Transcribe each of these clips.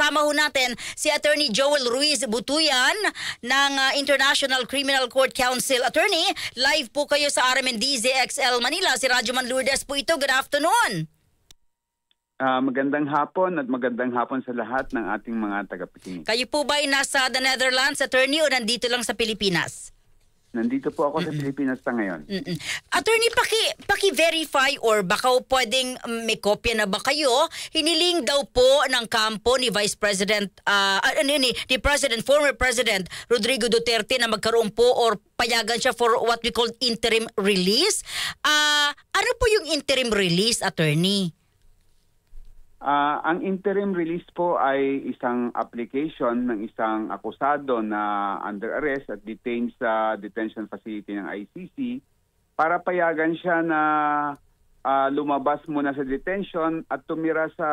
kasama ho natin si Attorney Joel Ruiz Butuyan ng International Criminal Court Council. Attorney, live po kayo sa RMNDZ XL Manila. Si Radyo Man Lourdes po ito. Good afternoon. Magandang hapon at magandang hapon sa lahat ng ating mga tagapakinig. Kayo po ba ay nasa the Netherlands, Attorney, o nandito lang sa Pilipinas? Nandito po ako sa Pilipinas sa ngayon. Attorney, paki-verify or baka pwedeng may kopya na ba kayo? Hiniling daw po ng kampo ni Vice President, ni President, former President Rodrigo Duterte na magkaroon po or payagan siya for what we call interim release. Ano po yung interim release, Attorney? Ang interim release po ay isang application ng isang akusado na under arrest at detained sa detention facility ng ICC para payagan siya na lumabas muna sa detention at tumira sa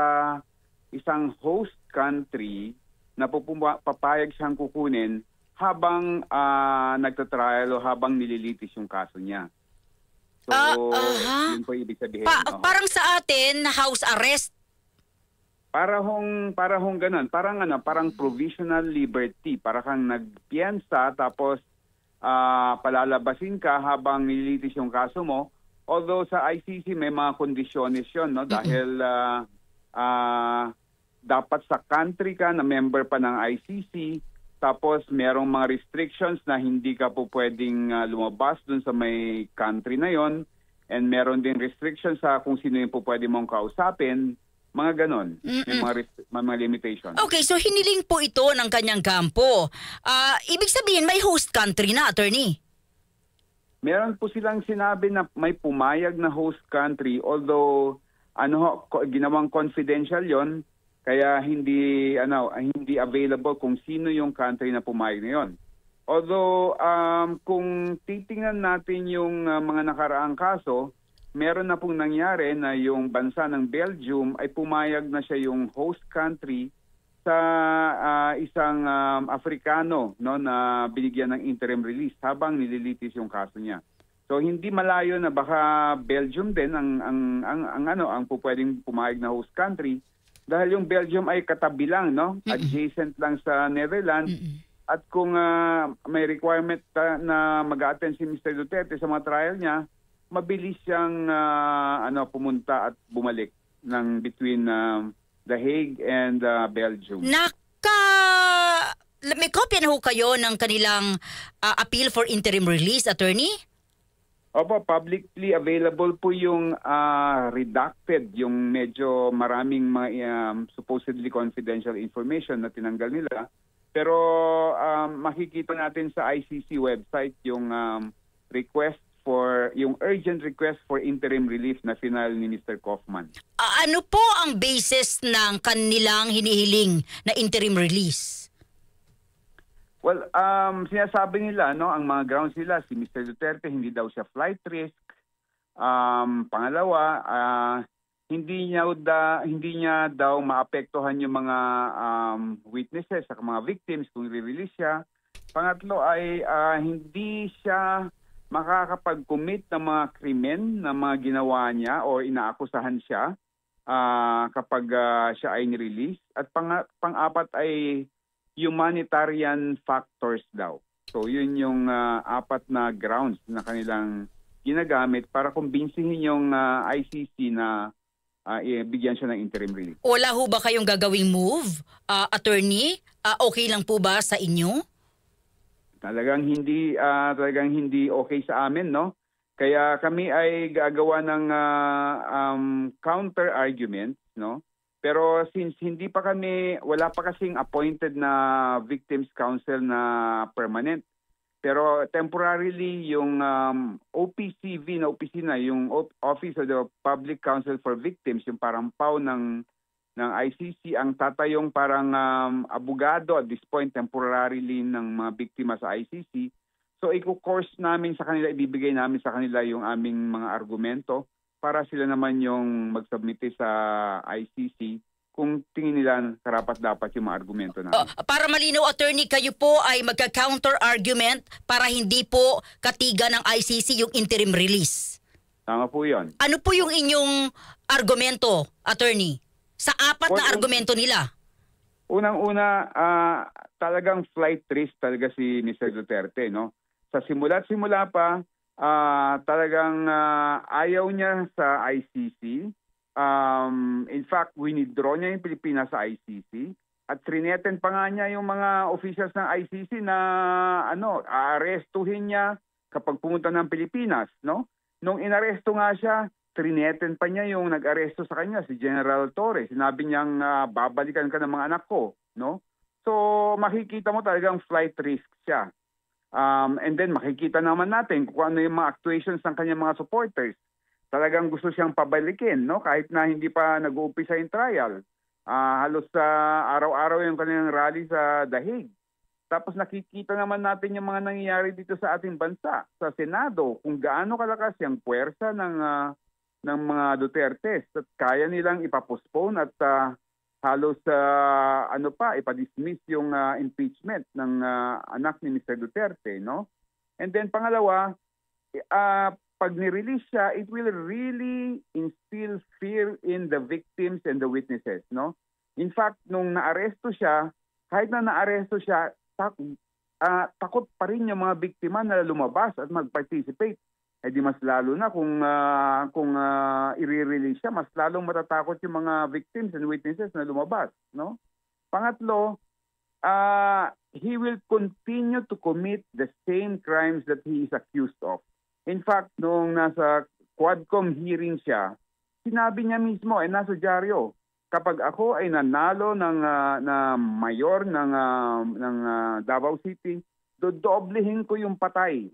isang host country na papayag siyang kukunin habang nagtatrial o habang nililitis yung kaso niya. So, yun po ibig sabihin. Parang sa atin, house arrest. Para hong ganun, parang provisional liberty, para kang nagpiyansa tapos palalabasin ka habang nililitis yung kaso mo. Although sa ICC may mga kondisyones yun, no? Dahil dapat sa country ka na member pa ng ICC, tapos merong mga restrictions na hindi ka po pwedeng lumabas dun sa may country na yon, and meron din restrictions sa kung sino yung po pwede mong kausapin. Mga ganon. May mga limitations. Okay, so hiniling po ito ng kanyang kampo. Ibig sabihin, may host country na, Attorney? Meron po silang sinabi na may pumayag na host country, although ginawang confidential yon, kaya hindi available kung sino yung country na pumayag na yon. Although kung titingnan natin yung mga nakaraang kaso, meron na pong nangyari na yung bansa ng Belgium ay pumayag na siya yung host country sa isang Afrikano, no, na binigyan ng interim release habang nililitis yung kaso niya. So hindi malayo na baka Belgium din ang pwedeng pumayag na host country, dahil yung Belgium ay katabi lang, no, adjacent lang sa Netherlands. At kung may requirement na mag-attend si Mr. Duterte sa mga trial niya, mabilis siyang pumunta at bumalik ng between The Hague and Belgium. May kopya na ho kayo ng kanilang appeal for interim release, Attorney? Opo, publicly available po yung redacted, yung medyo maraming supposedly confidential information na tinanggal nila. Pero makikita natin sa ICC website yung yung urgent request for interim relief na final ni Mr. Kaufman. Ano po ang basis ng kanilang hinihiling na interim release? Well, sinasabi nila, no, ang mga grounds nila, si Mr. Duterte hindi daw siya flight risk. Pangalawa, hindi niya daw maapektuhan yung mga witnesses sa mga victims kung i-release siya. Pangatlo ay hindi siya makakapag-commit ng mga krimen na mga ginawa niya o inaakusahan siya kapag siya ay nirelease. At pang-apat ay humanitarian factors daw. So yun yung apat na grounds na kanilang ginagamit para kumbinsihin yung ICC na bigyan siya ng interim release. Wala ho ba kayong gagawing move, Attorney? Okay lang po ba sa inyo? Talagang hindi okay sa amin, no? Kaya kami ay gagawa ng counter argument, no? Pero since wala pa kasing appointed na victims counsel na permanent. Pero temporarily yung OPCV na opisina, yung Office of the Public Counsel for Victims, yung parang PAW ng ICC, ang tatayong parang abogado at this point temporarily ng mga biktima sa ICC. So i-course namin sa kanila, ibibigay namin sa kanila yung aming mga argumento para sila naman yung mag-submit sa ICC kung tingin nila karapat-dapat yung mga argumento namin. Para malinaw, Attorney, kayo po ay magka-counter argument para hindi po katiga ng ICC yung interim release. Tama po yun. Ano po yung inyong argumento, Attorney? Sa apat na argumento nila? Unang-una, talagang flight risk talaga si Mr. Duterte, no? Sa simula pa, talagang ayaw niya sa ICC. In fact, winidraw niya yung Pilipinas sa ICC. At trineten pa nga niya yung mga officials ng ICC na aarestuhin niya kapag pumunta ng Pilipinas, no? Nung inaresto nga siya, trineten pa niya yung nag-aresto sa kanya, si General Torres. Sinabi niyang babalikan ka ng mga anak ko, no? So makikita mo talagang flight risk siya. And then makikita naman natin kung ano yung mga actuations ng kanyang mga supporters. Talagang gusto siyang pabalikin, no? Kahit na hindi pa nag-uumpisa yung trial. Halos araw-araw yung kanyang rally sa The Hague. Tapos nakikita naman natin yung mga nangyayari dito sa ating bansa, sa Senado, kung gaano kalakas yung puwersa ng mga Duterte at kaya nilang ipapostpone at halos ipadismiss yung impeachment ng anak ni Mr. Duterte, no? And then pangalawa, pag ni-release siya, it will really instill fear in the victims and the witnesses, no? In fact, nung naaresto siya, kahit na naaresto siya, takot pa rin yung mga biktima na lumabas at mag-participate. Eh di mas lalo na kung i-release siya, mas lalong matatakot yung mga victims and witnesses na lumabas, no? Pangatlo, he will continue to commit the same crimes that he is accused of. In fact, nung nasa Quadcom hearing siya, sinabi niya mismo, nasa dyaryo, kapag ako ay nanalo na mayor ng Davao City, dodoblehin ko yung patay.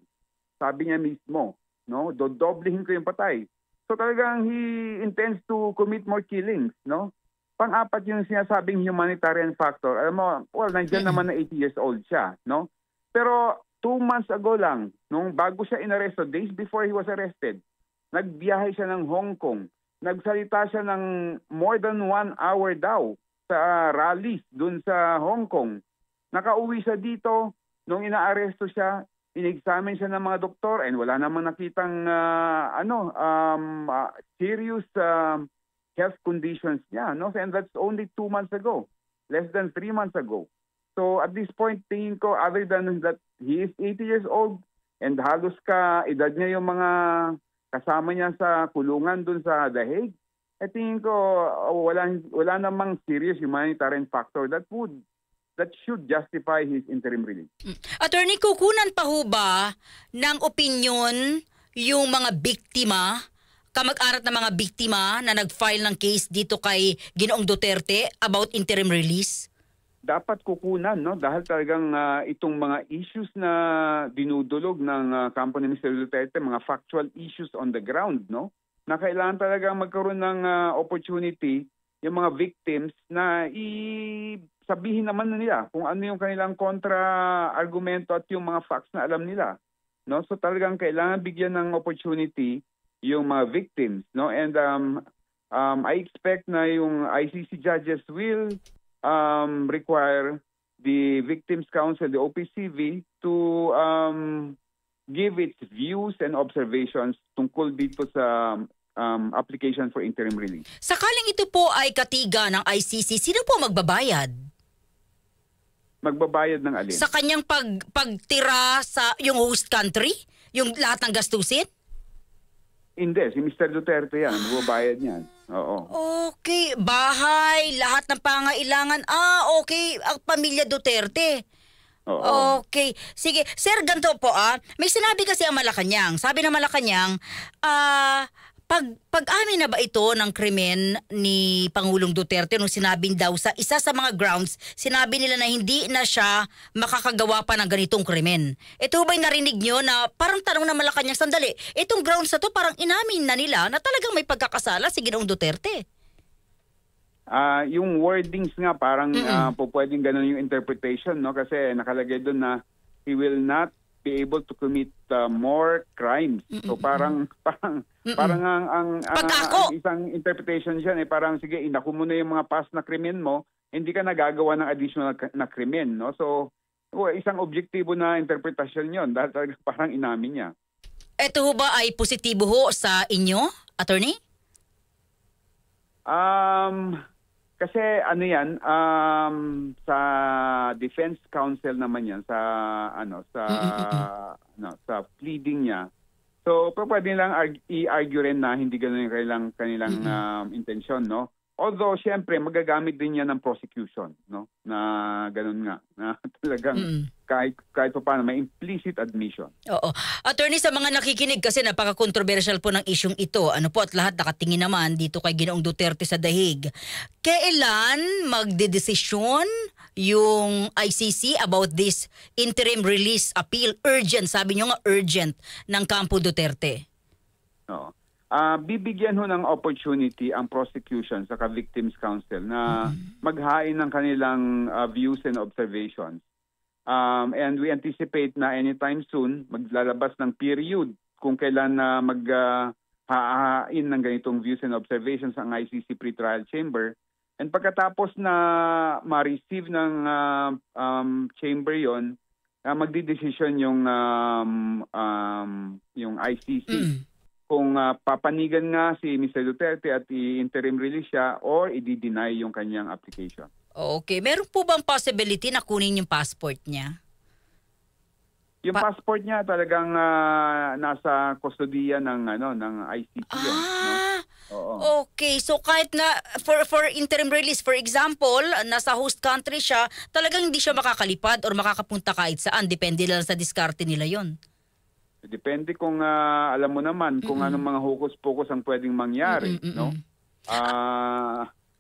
Sabi niya mismo, no? Dodoblehin ko yung patay. So talagang he intends to commit more killings, no? Pang-apat yung sinasabing humanitarian factor. Alam mo, nandiyan naman na 80 years old siya, no? Pero 2 months ago lang, nung bago siya inaresto, days before he was arrested, nagbiyahe siya ng Hong Kong. Nagsalita siya ng more than 1 hour daw sa rallies dun sa Hong Kong. Nakauwi siya dito, nung inaaresto siya, in-examine siya ng mga doktor and wala namang nakitang serious health conditions niya, no? And that's only 2 months ago, less than 3 months ago. So at this point, tingin ko, other than that he is 80 years old and halos edad niya yung mga kasama niya sa kulungan dun sa The Hague, tingin ko wala namang serious humanitarian factor that should justify his interim release. Attorney, kukunan pa ho ba ng opinyon yung mga biktima, kamag-arat ng mga biktima na nag-file ng case dito kay Ginoong Duterte about interim release? Dapat kukunan, no? Dahil talagang itong mga issues na dinudulog ng kampo ni Mr. Duterte, mga factual issues on the ground, no? Na kailangan talagang magkaroon ng opportunity yung mga victims na sabihin naman nila kung ano yung kanilang kontra-argumento at yung mga facts na alam nila, no? So talagang kailangan bigyan ng opportunity yung mga victims, no? And I expect na yung ICC judges will require the Victims Council, the OPCV, to give its views and observations tungkol dito sa application for interim release. Sakaling ito po ay katiga ng ICC, sino po magbabayad? Magbabayad ng alin? Sa kanyang pagtira sa yung host country? Yung lahat ng gastusin? Hindi, si Mr. Duterte yan, magbabayad niyan. Oo. Okay, bahay, lahat ng pangailangan. Okay, ang pamilya Duterte. Oo. Okay. Sige, sir, ganito po may sinabi kasi ang Malacanang. Sabi ng Malacanang, pag-amin na ba ito ng krimen ni Pangulong Duterte nung sinabing daw sa isa sa mga grounds, sinabi nila na hindi na siya makakagawa pa ng ganitong krimen. Ito ba'y narinig nyo na parang tanong na Malacanang, sandali, itong grounds na to parang inamin na nila na talagang may pagkakasala si Ginoong Duterte? Yung wordings nga parang pwedeng ganun yung interpretation, no? Kasi nakalagay doon na he will not be able to commit more crimes. So parang ang isang interpretation diyan parang sige, inaku mo na yung mga past na krimen mo, hindi ka nagagawa ng additional na krimen, no? So isang objektibo na interpretasyon 'yon dahil parang inamin niya. Ito ho ba ay positibo ho sa inyo, attorney? Kasi ano yan, sa Defense Council naman yan, sa sa pleading niya. So, pwede lang i-argue rin na hindi gano'n yung kanilang intensyon, no? Although, siyempre, magagamit din yan ng prosecution, no? Na gano'n nga. Na talagang kahit pa paano, may implicit admission. Oo. Attorney, sa mga nakikinig kasi napaka-controversial po ng isyung ito. Ano po at lahat nakatingin naman dito kay Ginoong Duterte sa dahig. Kailan magdedesisyon yung ICC about this interim release appeal? Urgent, sabi nyo nga urgent, ng kampo Duterte. Oo. Bibigyan ho ng opportunity ang prosecution sa Victims Council na maghain ng kanilang views and observations. And we anticipate na anytime soon maglalabas ng period kung kailan na maghahain ng ganitong views and observations ang ICC Pretrial Chamber. And pagkatapos na ma-receive ng chamber yon, magdidesisyon yung ICC. Kung papanigan nga si Mr. Duterte at i-interim release siya or i-deny yung kanyang application. Okay. Meron po bang possibility na kunin yung passport niya? Yung passport niya talagang nasa kustodiya ng ICC yun, no? Oo. Okay. So kahit na for interim release, for example, nasa host country siya, talagang hindi siya makakalipad or makakapunta kahit saan. Depende lang sa diskarte nila yon. Depende kung alam mo naman kung anong mga hokus-pokus ang pwedeng mangyari, no?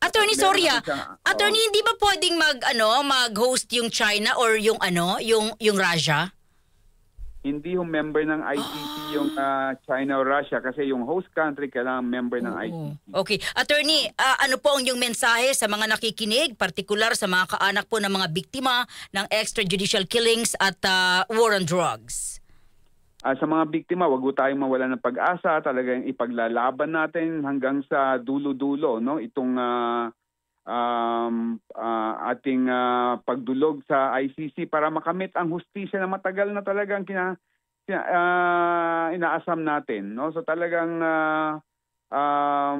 Attorney Soria, Attorney, hindi ba pwedeng mag-host yung China or yung Russia? Hindi yung member ng ICC yung China o Russia kasi yung host country kailangan member ng ICC. Okay. Attorney, ano po ang yung mensahe sa mga nakikinig, partikular sa mga kaanak po ng mga biktima ng extrajudicial killings at war on drugs? Sa mga biktima, wag po tayong mawala ng pag-asa. Talagang ipaglalaban natin hanggang sa dulo-dulo, no? Itong ating pagdulog sa ICC para makamit ang hustisya na matagal na talagang inaasam natin, no? So talagang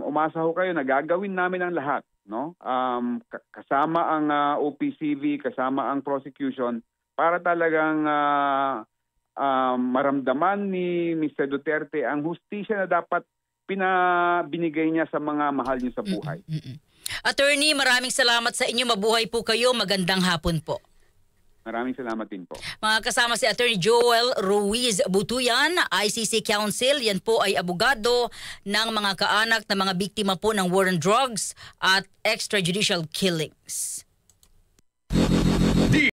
umasa ho kayo na gagawin namin ang lahat, no? Kasama ang OPCV, kasama ang prosecution para talagang maramdaman ni Mr. Duterte ang hustisya na dapat binigay niya sa mga mahal niya sa buhay. Attorney, maraming salamat sa inyo. Mabuhay po kayo. Magandang hapon po. Maraming salamat din po. Mga kasama si Attorney Joel Ruiz Butuyan, ICC Council. Yan po ay abogado ng mga kaanak na mga biktima po ng war on drugs at extrajudicial killings.